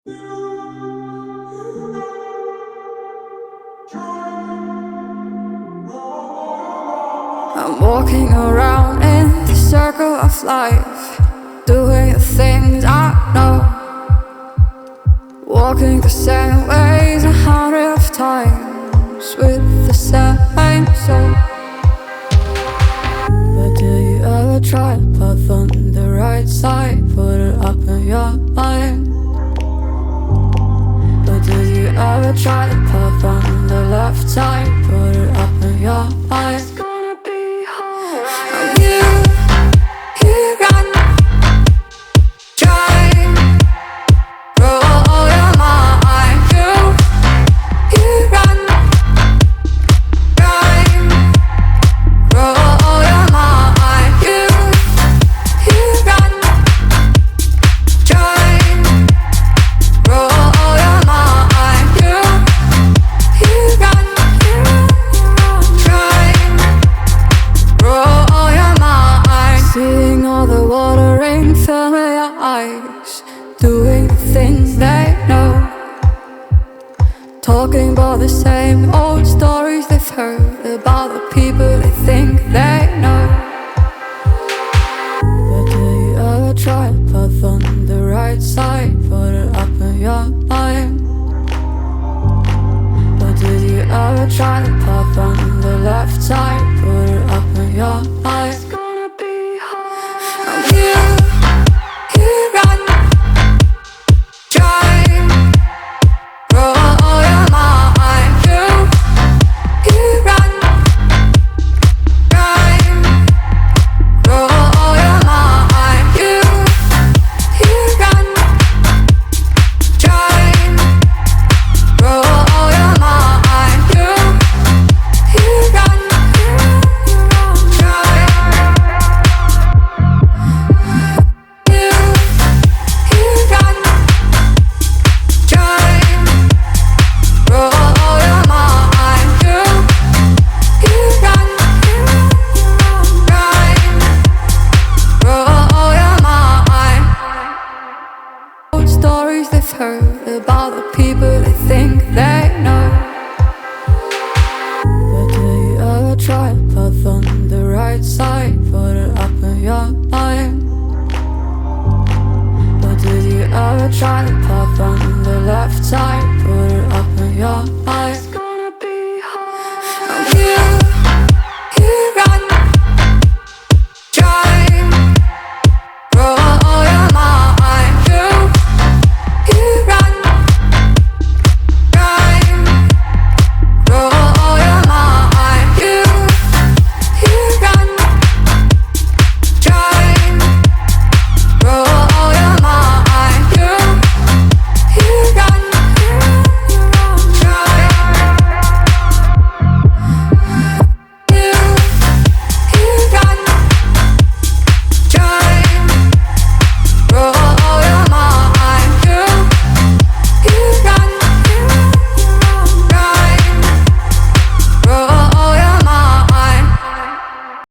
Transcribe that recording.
I'm walking around in the circle of life, doing the things I know, walking the same ways 100 times with the same soul. But do you ever try to path on the right side, put it up in your mind? But do you ever try to path on the left side, put it up in your mind? Doing things they know, talking about the same old stories they've heard about the people they think they know. But do you ever try to path on the right side, put it up in your mind? But did you ever try to path on the left side, put it up in your mind? It's gonna be hard. I'm here. Stories they've heard about the people they think they know. But do you ever try to path on the right side, put it up in your mind? But did you ever try to path on the left side, put it up in your mind?